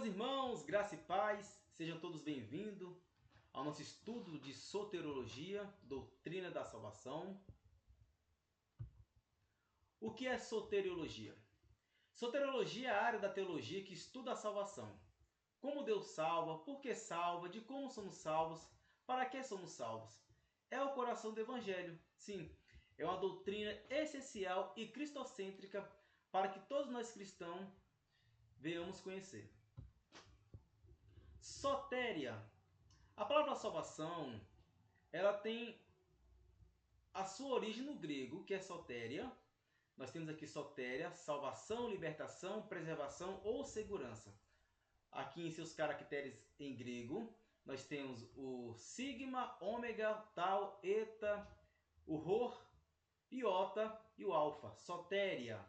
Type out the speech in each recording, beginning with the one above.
Meus irmãos, graça e paz, sejam todos bem-vindos ao nosso estudo de soteriologia, doutrina da salvação. O que é soteriologia? Soteriologia é a área da teologia que estuda a salvação. Como Deus salva, por que salva, de como somos salvos, para que somos salvos. É o coração do Evangelho. Sim, é uma doutrina essencial e cristocêntrica para que todos nós cristãos venhamos conhecer. Sotéria. A palavra salvação, ela tem a sua origem no grego, que é sotéria. Nós temos aqui sotéria, salvação, libertação, preservação ou segurança. Aqui em seus caracteres em grego, nós temos o sigma, ômega, tau, eta, o rho, iota e o alfa, sotéria.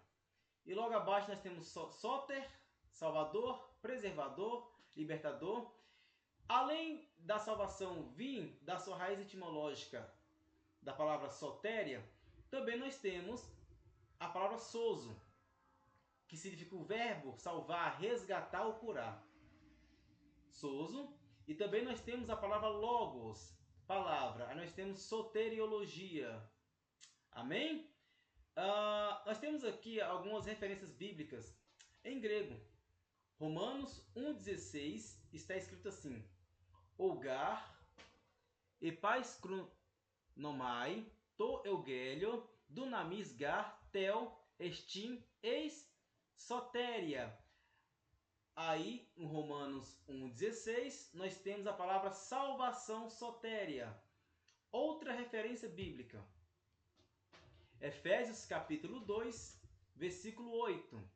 E logo abaixo nós temos soter, salvador, preservador, libertador. Além da salvação vir da sua raiz etimológica da palavra sotéria, também nós temos a palavra sozo, que significa o verbo salvar, resgatar ou curar. Sozo. E também nós temos a palavra logos, palavra. Aí nós temos soteriologia. Amém? Nós temos aqui algumas referências bíblicas em grego. Romanos 1,16 está escrito assim: Olgar, epais chronomai, to eugelio, dunamis gar, tel, estim, eis, sotéria. Aí, em Romanos 1,16, nós temos a palavra salvação sotéria. Outra referência bíblica. Efésios capítulo 2, versículo 8.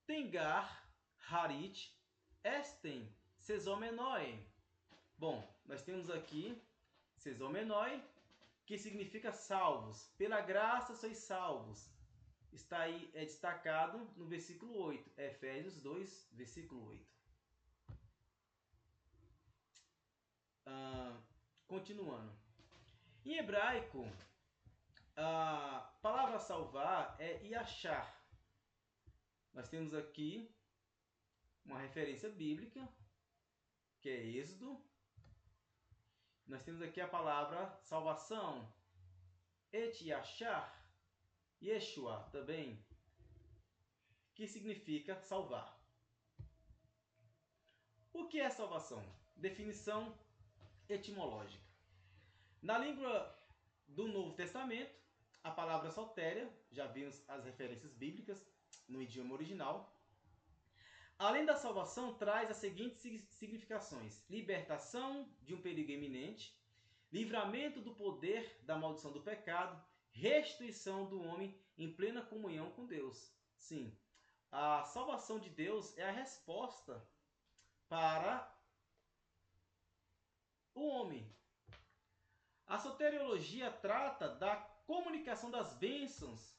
Tengar, harit, estem, sesomenoi. Bom, nós temos aqui sesomenoi, que significa salvos. Pela graça sois salvos. Está aí destacado no versículo 8. Efésios 2, versículo 8. Continuando. Em hebraico, a palavra salvar é yachar. Nós temos aqui uma referência bíblica, que é Êxodo. Nós temos aqui a palavra salvação, et yachar, Yeshua também, que significa salvar. O que é salvação? Definição etimológica. Na língua do Novo Testamento, a palavra sotéria, já vimos as referências bíblicas no idioma original. Além da salvação, traz as seguintes significações: libertação de um perigo iminente, livramento do poder da maldição do pecado, restituição do homem em plena comunhão com Deus. Sim, a salvação de Deus é a resposta para o homem. A soteriologia trata da comunicação das bênçãos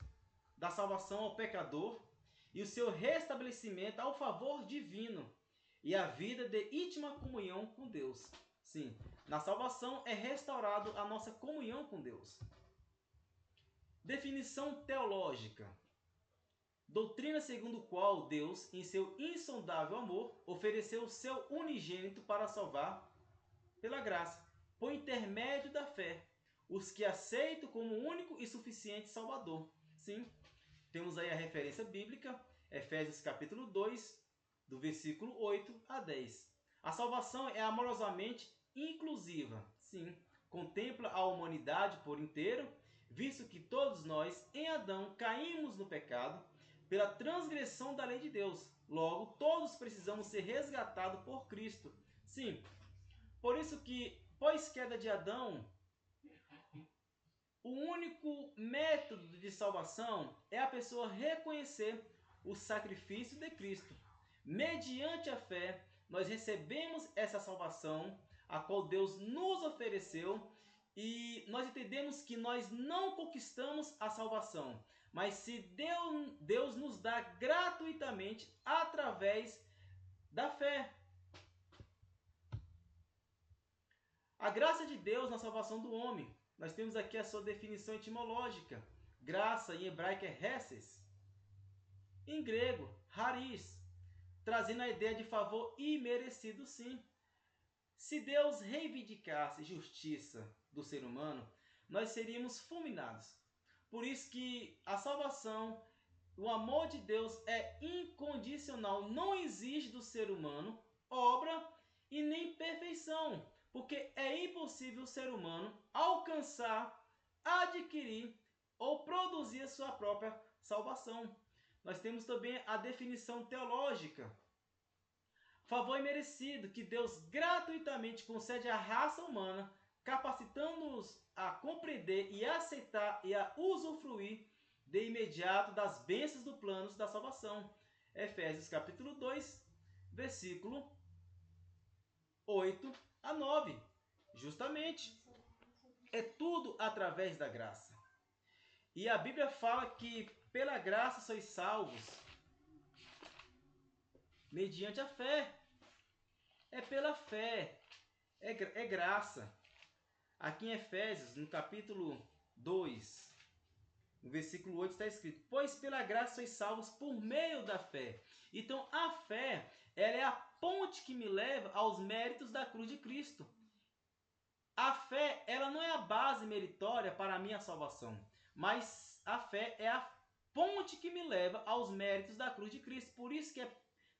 da salvação ao pecador e o seu restabelecimento ao favor divino e a vida de íntima comunhão com Deus. Sim, na salvação é restaurado a nossa comunhão com Deus. Definição teológica. Doutrina segundo a qual Deus, em seu insondável amor, ofereceu o seu unigênito para salvar pela graça, por intermédio da fé, os que aceitam como único e suficiente Salvador. Sim, temos aí a referência bíblica, Efésios capítulo 2, do versículo 8 a 10. A salvação é amorosamente inclusiva. Sim, contempla a humanidade por inteiro, visto que todos nós, em Adão, caímos no pecado pela transgressão da lei de Deus. Logo, todos precisamos ser resgatados por Cristo. Sim, por isso que, pós queda de Adão, o único método de salvação é a pessoa reconhecer o sacrifício de Cristo. Mediante a fé, nós recebemos essa salvação, a qual Deus nos ofereceu, e nós entendemos que nós não conquistamos a salvação, mas se Deus nos dá gratuitamente através da fé. A graça de Deus na salvação do homem. Nós temos aqui a sua definição etimológica. Graça em hebraico é hesed. Em grego, haris. trazendo a ideia de favor imerecido, sim. Se Deus reivindicasse justiça do ser humano, nós seríamos fulminados. Por isso que a salvação, o amor de Deus é incondicional, não exige do ser humano obra e nem perfeição, porque é impossível o ser humano alcançar, adquirir ou produzir a sua própria salvação. Nós temos também a definição teológica. Favor imerecido que Deus gratuitamente concede à raça humana, capacitando-os a compreender e aceitar e a usufruir de imediato das bênçãos do plano da salvação. Efésios capítulo 2, versículo 8 a 9. Justamente, é tudo através da graça. E a Bíblia fala que pela graça sois salvos mediante a fé. É pela fé, é graça. Aqui em Efésios, no capítulo 2, no versículo 8 está escrito: pois pela graça sois salvos por meio da fé. Então a fé, ela é a ponte que me leva aos méritos da cruz de Cristo. A fé, ela não é a base meritória para a minha salvação, mas a fé é a ponte que me leva aos méritos da cruz de Cristo. Por isso que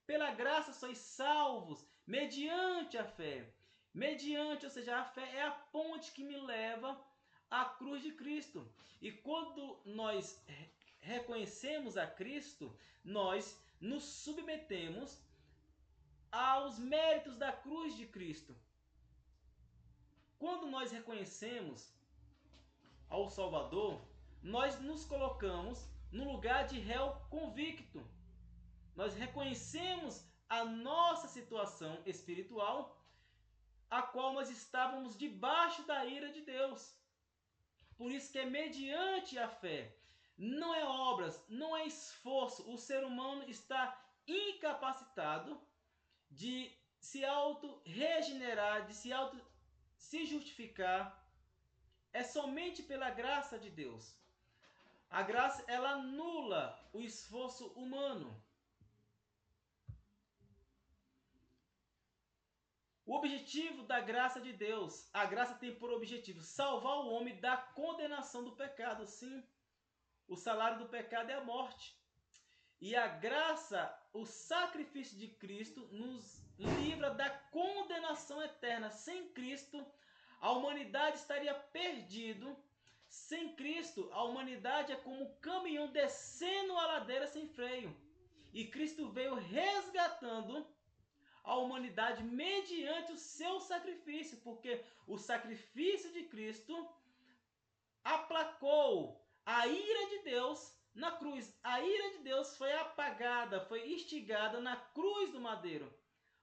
pela graça sois salvos mediante a fé. Mediante, ou seja, a fé é a ponte que me leva à cruz de Cristo. E quando nós reconhecemos a Cristo, nós nos submetemos aos méritos da cruz de Cristo. Quando nós reconhecemos ao Salvador, nós nos colocamos no lugar de réu convicto. Nós reconhecemos a nossa situação espiritual, a qual nós estávamos debaixo da ira de Deus. Por isso que é mediante a fé. Não é obras, não é esforço. O ser humano está incapacitado de se auto-regenerar, de se justificar. É somente pela graça de Deus. A graça, ela anula o esforço humano. O objetivo da graça de Deus, a graça tem por objetivo salvar o homem da condenação do pecado. Sim, o salário do pecado é a morte. E a graça, o sacrifício de Cristo, nos livra da condenação eterna. Sem Cristo, a humanidade estaria perdida. Sem Cristo, a humanidade é como um caminhão descendo a ladeira sem freio. E Cristo veio resgatando a humanidade mediante o seu sacrifício, porque o sacrifício de Cristo aplacou a ira de Deus na cruz. A ira de Deus foi apagada, foi instigada na cruz do madeiro.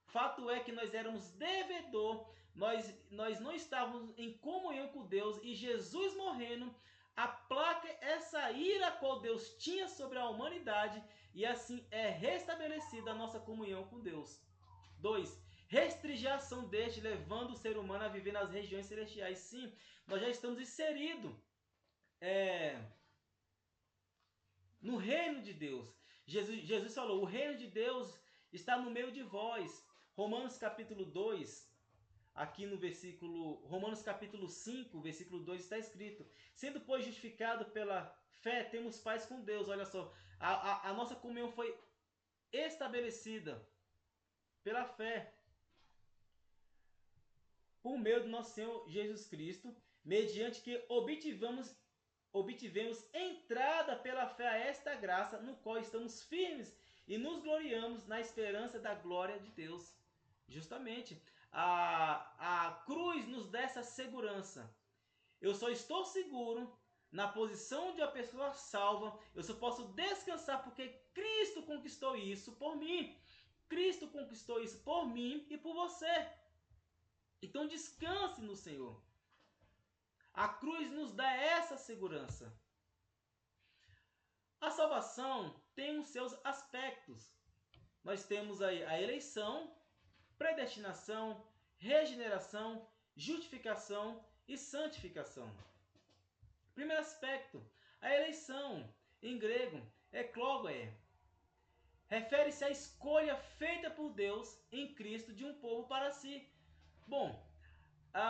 Fato é que nós éramos devedor, nós não estávamos em comunhão com Deus, e Jesus morrendo aplaca essa ira que Deus tinha sobre a humanidade, e assim é restabelecida a nossa comunhão com Deus. 2. Restringir a ação deste, levando o ser humano a viver nas regiões celestiais. Sim, nós já estamos inseridos no reino de Deus. Jesus falou: o reino de Deus está no meio de vós. Romanos capítulo 2, aqui no versículo, Romanos capítulo 5, versículo 2 está escrito: sendo, pois, justificado pela fé, temos paz com Deus. Olha só, a nossa comunhão foi estabelecida pela fé, por meio do nosso Senhor Jesus Cristo, mediante que obtivemos entrada pela fé a esta graça, no qual estamos firmes e nos gloriamos na esperança da glória de Deus. Justamente, a cruz nos dá essa segurança. Eu só estou seguro na posição de uma pessoa salva, eu só posso descansar porque Cristo conquistou isso por mim. Cristo conquistou isso por mim e por você. Então descanse no Senhor. A cruz nos dá essa segurança. A salvação tem os seus aspectos. Nós temos aí a eleição, predestinação, regeneração, justificação e santificação. Primeiro aspecto, a eleição, em grego, eklogē. refere-se à escolha feita por Deus em Cristo de um povo para si. Bom,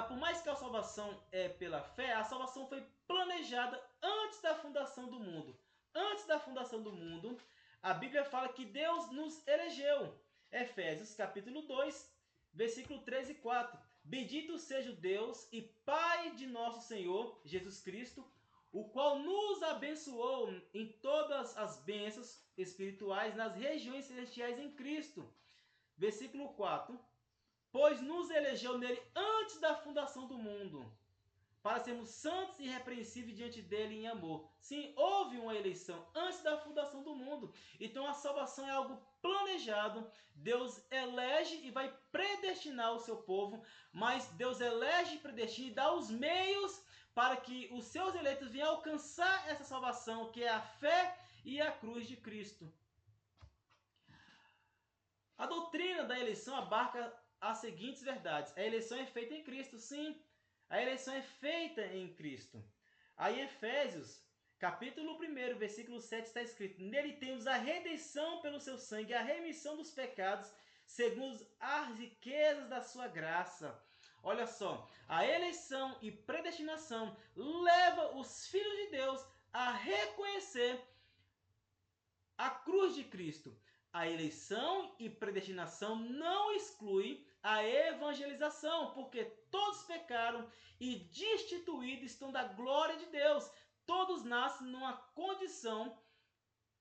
por mais que a salvação é pela fé, a salvação foi planejada antes da fundação do mundo. Antes da fundação do mundo, a Bíblia fala que Deus nos elegeu. Efésios capítulo 2, versículo 3 e 4. Bendito seja o Deus e Pai de nosso Senhor Jesus Cristo, o qual nos abençoou em todas as bênçãos espirituais nas regiões celestiais em Cristo. Versículo 4. Pois nos elegeu nele antes da fundação do mundo, para sermos santos e irrepreensíveis diante dele em amor. Sim, houve uma eleição antes da fundação do mundo. Então a salvação é algo planejado. Deus elege e vai predestinar o seu povo, mas Deus elege, predestina e dá os meios para que os seus eleitos venham alcançar essa salvação, que é a fé e a cruz de Cristo. A doutrina da eleição abarca as seguintes verdades. A eleição é feita em Cristo, sim. A eleição é feita em Cristo. Aí em Efésios, capítulo 1, versículo 7, está escrito: nele temos a redenção pelo seu sangue, a remissão dos pecados, segundo as riquezas da sua graça. Olha só, a eleição e predestinação leva os filhos de Deus a reconhecer a cruz de Cristo. A eleição e predestinação não exclui a evangelização, porque todos pecaram e destituídos estão da glória de Deus. Todos nascem numa condição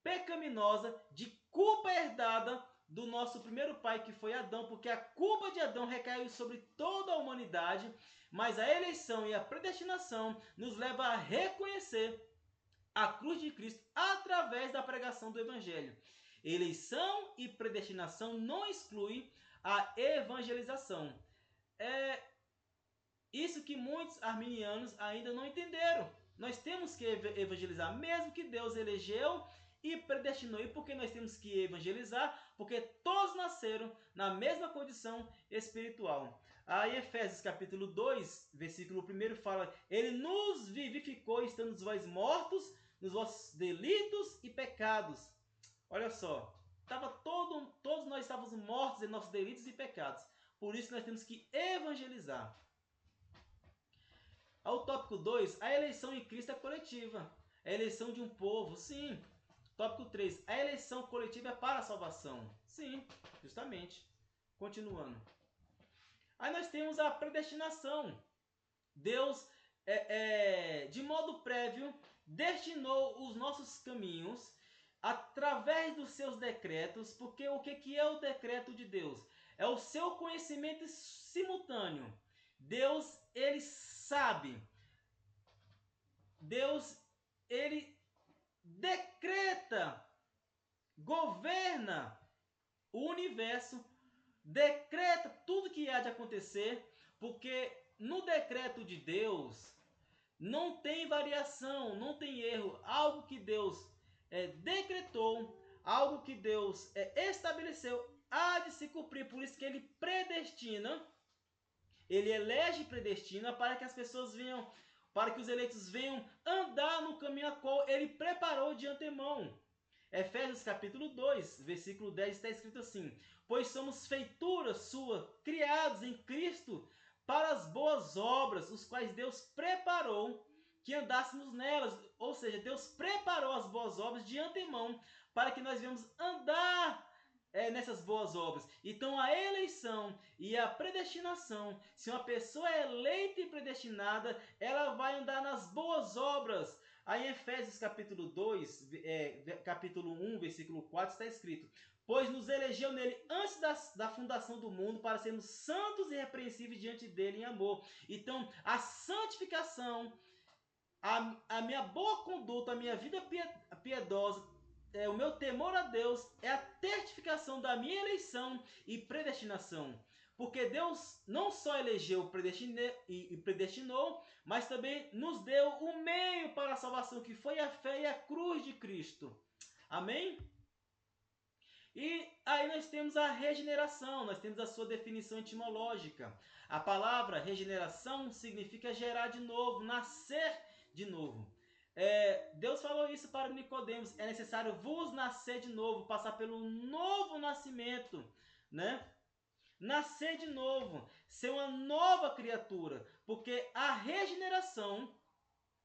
pecaminosa de culpa herdada do nosso primeiro pai, que foi Adão, porque a culpa de Adão recaiu sobre toda a humanidade, mas a eleição e a predestinação nos leva a reconhecer a cruz de Cristo através da pregação do Evangelho. Eleição e predestinação não exclui a evangelização. É isso que muitos arminianos ainda não entenderam. Nós temos que evangelizar, mesmo que Deus elegeu e predestinou. E por que nós temos que evangelizar? Porque todos nasceram na mesma condição espiritual. Aí Efésios capítulo 2, versículo 1 fala: ele nos vivificou estando vós mortos nos vossos delitos e pecados. Olha só, todos nós estávamos mortos em nossos delitos e pecados. Por isso nós temos que evangelizar. Ao tópico 2, a eleição em Cristo é coletiva. A eleição de um povo, sim. Tópico 3, a eleição coletiva é para a salvação. Sim, justamente. Continuando. Aí nós temos a predestinação. Deus, de modo prévio, destinou os nossos caminhos através dos seus decretos, porque o que é o decreto de Deus? É o seu conhecimento simultâneo. Deus, ele sabe. Deus, ele decreta, governa o universo, decreta tudo que há de acontecer, porque no decreto de Deus não tem variação, não tem erro. Algo que Deus decretou, algo que Deus estabeleceu, há de se cumprir. Por isso que ele predestina, ele elege e predestina para que as pessoas venham, para que os eleitos venham andar no caminho a qual ele preparou de antemão. Efésios capítulo 2, versículo 10 está escrito assim: pois somos feitura sua, criados em Cristo para as boas obras, os quais Deus preparou que andássemos nelas. Ou seja, Deus preparou as boas obras de antemão para que nós venhamos andar nessas boas obras. Então a eleição e a predestinação, se uma pessoa é eleita e predestinada, ela vai andar nas boas obras. Aí em Efésios capítulo 2, capítulo 1, versículo 4 está escrito: pois nos elegeu nele antes da fundação do mundo para sermos santos e irrepreensíveis diante dele em amor. Então a santificação, a minha boa conduta, a minha vida piedosa, o meu temor a Deus é a testificação da minha eleição e predestinação. Porque Deus não só elegeu e predestinou, mas também nos deu o meio para a salvação, que foi a fé e a cruz de Cristo. Amém? E aí nós temos a regeneração, nós temos a sua definição etimológica. A palavra regeneração significa gerar de novo, nascer de novo. Deus falou isso para Nicodemos, é necessário vos nascer de novo, passar pelo novo nascimento, né? Nascer de novo, ser uma nova criatura, porque a regeneração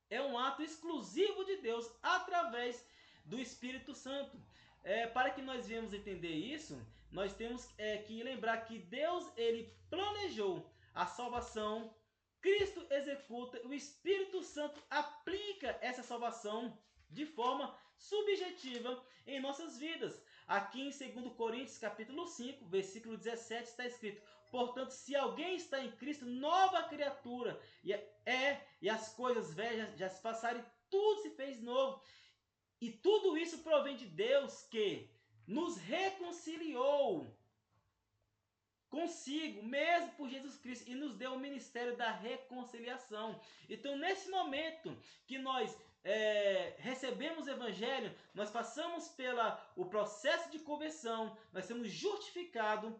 é um ato exclusivo de Deus através do Espírito Santo. Para que nós venhamos entender isso, nós temos que lembrar que Deus ele planejou a salvação, Cristo executa, o Espírito Santo aplica essa salvação de forma subjetiva em nossas vidas. Aqui em 2 Coríntios capítulo 5, versículo 17 está escrito: portanto, se alguém está em Cristo, nova criatura e as coisas velhas já se passaram e tudo se fez novo. E tudo isso provém de Deus que nos reconciliou consigo, mesmo por Jesus Cristo, e nos deu o ministério da reconciliação. Então, nesse momento que nós recebemos o Evangelho, nós passamos pelo processo de conversão, nós somos justificados,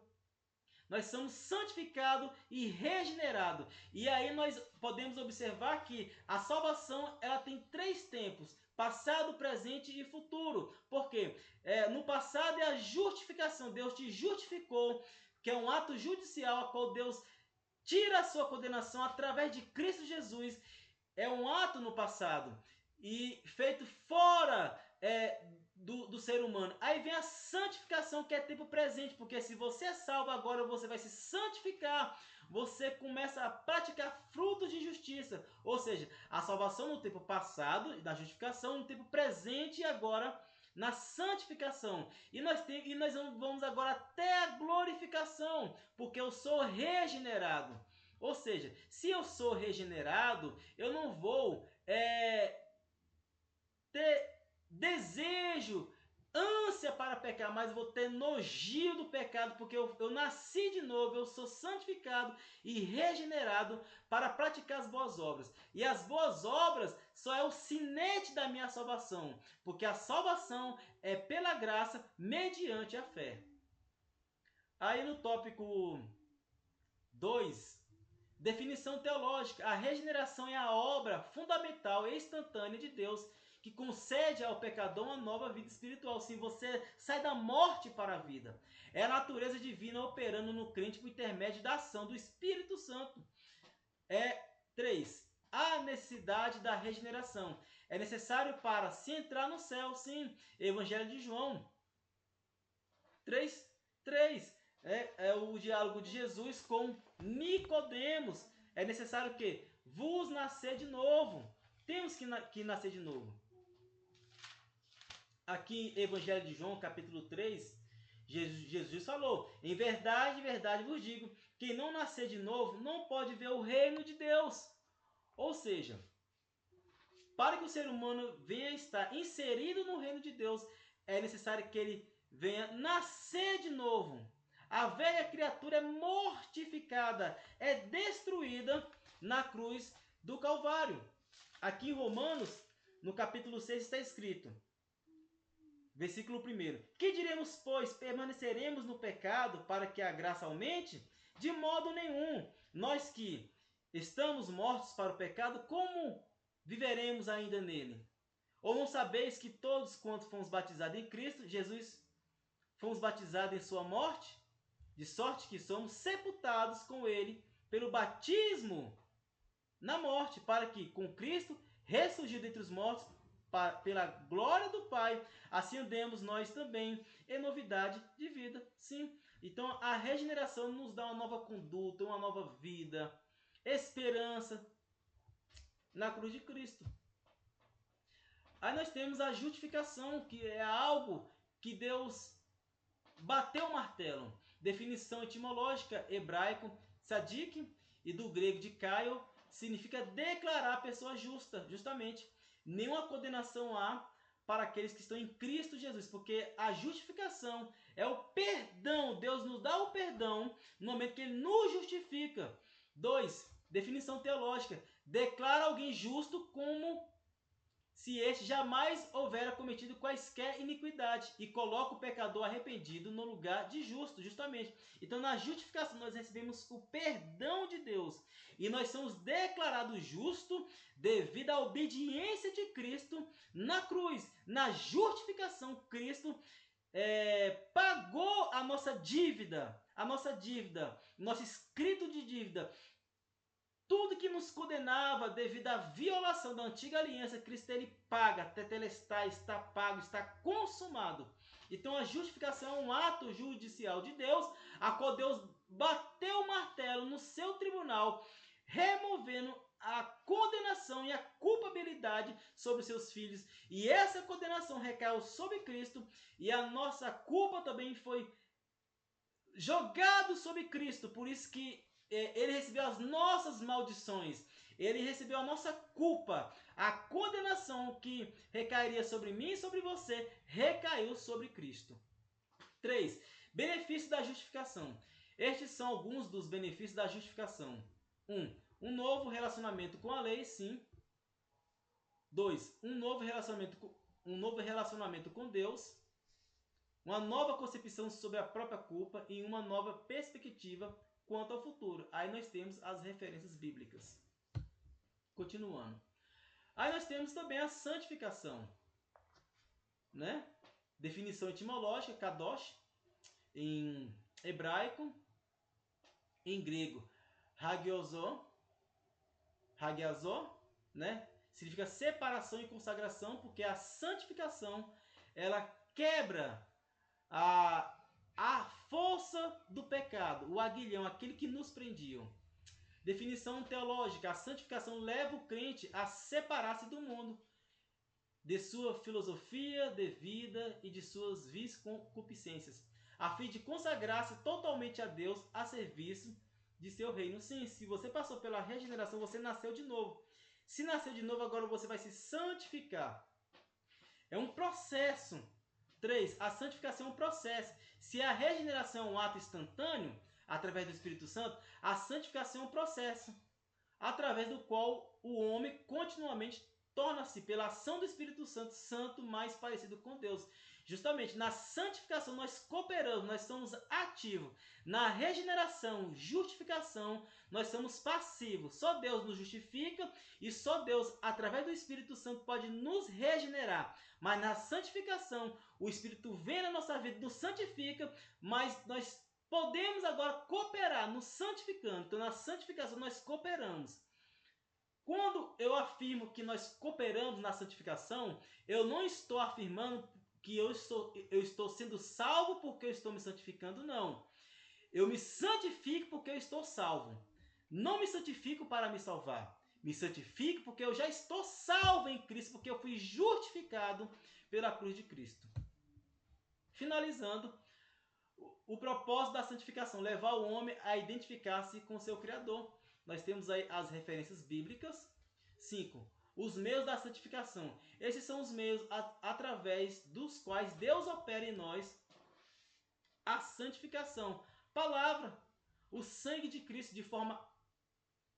nós somos santificados e regenerados. E aí nós podemos observar que a salvação ela tem 3 tempos: passado, presente e futuro. Por quê? No passado é a justificação. Deus te justificou, que é um ato judicial a qual Deus tira a sua condenação através de Cristo Jesus. É um ato no passado e feito fora do ser humano. Aí vem a santificação, que é tempo presente, porque se você é salvo agora, você vai se santificar, você começa a praticar frutos de justiça, ou seja, a salvação no tempo passado, da justificação no tempo presente e agora na santificação. E nós vamos agora até a glorificação, porque eu sou regenerado. Ou seja, se eu sou regenerado, eu não vou ter desejo, ânsia para pecar, mas vou ter nojinho do pecado, porque eu nasci de novo, eu sou santificado e regenerado para praticar as boas obras. E as boas obras só é o sinete da minha salvação, porque a salvação é pela graça mediante a fé. Aí no tópico 2, definição teológica: a regeneração é a obra fundamental e instantânea de Deus que concede ao pecador uma nova vida espiritual. Sim, você sai da morte para a vida. É a natureza divina operando no crente por intermédio da ação do Espírito Santo. 3. A necessidade da regeneração. É necessário para se entrar no céu, sim. Evangelho de João 3. É o diálogo de Jesus com Nicodemos. É necessário que vos nascer de novo. Temos que nascer de novo. Aqui em Evangelho de João, capítulo 3, Jesus falou: em verdade, verdade vos digo, quem não nascer de novo não pode ver o reino de Deus. Ou seja, para que o ser humano venha estar inserido no reino de Deus, é necessário que ele venha nascer de novo. A velha criatura é mortificada, é destruída na cruz do Calvário. Aqui em Romanos, no capítulo 6, está escrito: versículo 1. Que diremos, pois? Permaneceremos no pecado para que a graça aumente? De modo nenhum. Nós que estamos mortos para o pecado, como viveremos ainda nele? Ou não sabeis que todos quanto fomos batizados em Cristo Jesus, fomos batizados em sua morte? De sorte que somos sepultados com ele pelo batismo na morte, para que com Cristo, ressurgido dentre os mortos, pela glória do Pai, assim andemos nós também em novidade de vida. Sim. Então a regeneração nos dá uma nova conduta, uma nova vida, esperança na cruz de Cristo. Aí nós temos a justificação, que é algo que Deus bateu o martelo. Definição etimológica: hebraico tzadik e do grego de kaio, significa declarar a pessoa justa, justamente. Nenhuma condenação há para aqueles que estão em Cristo Jesus, porque a justificação é o perdão. Deus nos dá o perdão no momento que Ele nos justifica. 2. Definição teológica: declara alguém justo como se este jamais houvera cometido quaisquer iniquidade, e coloca o pecador arrependido no lugar de justo, justamente. Então, na justificação, nós recebemos o perdão de Deus, e nós somos declarados justos devido à obediência de Cristo na cruz. Na justificação, Cristo pagou a nossa dívida, nosso escrito de dívida. Tudo que nos condenava devido à violação da antiga aliança, Cristo ele paga, tetelestai, está pago, está consumado. Então a justificação é um ato judicial de Deus, a qual Deus bateu o martelo no seu tribunal, removendo a condenação e a culpabilidade sobre os seus filhos. E essa condenação recaiu sobre Cristo, e a nossa culpa também foi jogada sobre Cristo. Por isso que ele recebeu as nossas maldições, ele recebeu a nossa culpa, a condenação que recairia sobre mim e sobre você, recaiu sobre Cristo. 3. Benefícios da justificação. Estes são alguns dos benefícios da justificação. 1. Um novo relacionamento com a lei, sim. 2. Um novo relacionamento com Deus. Uma nova concepção sobre a própria culpa e uma nova perspectiva quanto ao futuro. Aí nós temos as referências bíblicas. Continuando. Aí nós temos também a santificação, né? Definição etimológica, kadosh, em hebraico, em grego, hagiazó, né? Significa separação e consagração, porque a santificação, ela quebra a força do pecado, o aguilhão, aquele que nos prendiam. Definição teológica: a santificação leva o crente a separar-se do mundo, de sua filosofia de vida e de suas vis concupiscências, a fim de consagrar-se totalmente a Deus a serviço de seu reino. Sim, se você passou pela regeneração, você nasceu de novo. Se nasceu de novo, agora você vai se santificar. É um processo. 3. A santificação é um processo. Se a regeneração é um ato instantâneo, através do Espírito Santo, a santificação é um processo, através do qual o homem continuamente torna-se, pela ação do Espírito Santo, santo, mais parecido com Deus. Justamente na santificação nós cooperamos, nós somos ativos. Na regeneração, justificação, nós somos passivos. Só Deus nos justifica e só Deus, através do Espírito Santo, pode nos regenerar. Mas na santificação, o Espírito vem na nossa vida, nos santifica, mas nós podemos agora cooperar nos santificando. Então na santificação nós cooperamos. Quando eu afirmo que nós cooperamos na santificação, eu não estou afirmando que eu estou sendo salvo porque eu estou me santificando, não. Eu me santifico porque eu estou salvo. Não me santifico para me salvar. Me santifico porque eu já estou salvo em Cristo, porque eu fui justificado pela cruz de Cristo. Finalizando, o propósito da santificação: levar o homem a identificar-se com seu Criador. Nós temos aí as referências bíblicas. 5. Os meios da santificação. Esses são os meios através dos quais Deus opera em nós a santificação. Palavra, o sangue de Cristo de forma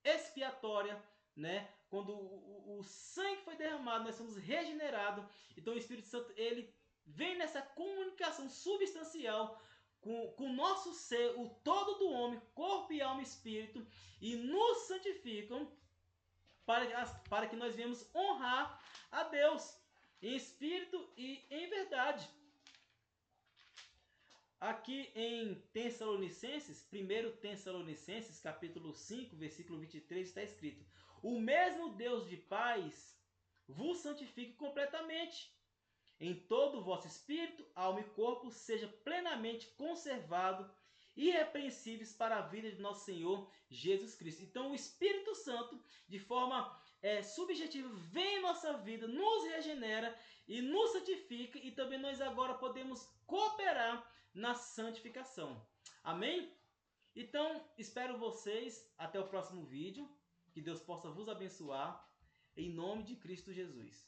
expiatória, né? Quando o sangue foi derramado, nós somos regenerados. Então o Espírito Santo ele vem nessa comunicação substancial com o nosso ser, o todo do homem, corpo e alma e espírito, e nos santificam para que nós venhamos honrar a Deus em espírito e em verdade. Aqui em Tessalonicenses, 1 Tessalonicenses, capítulo 5, versículo 23, está escrito: o mesmo Deus de paz vos santifique completamente. Em todo o vosso espírito, alma e corpo seja plenamente conservado, irrepreensíveis para a vida de nosso Senhor Jesus Cristo. Então o Espírito Santo, de forma subjetiva, vem em nossa vida, nos regenera e nos santifica, e também nós agora podemos cooperar na santificação. Amém? Então, espero vocês até o próximo vídeo. Que Deus possa vos abençoar, em nome de Cristo Jesus.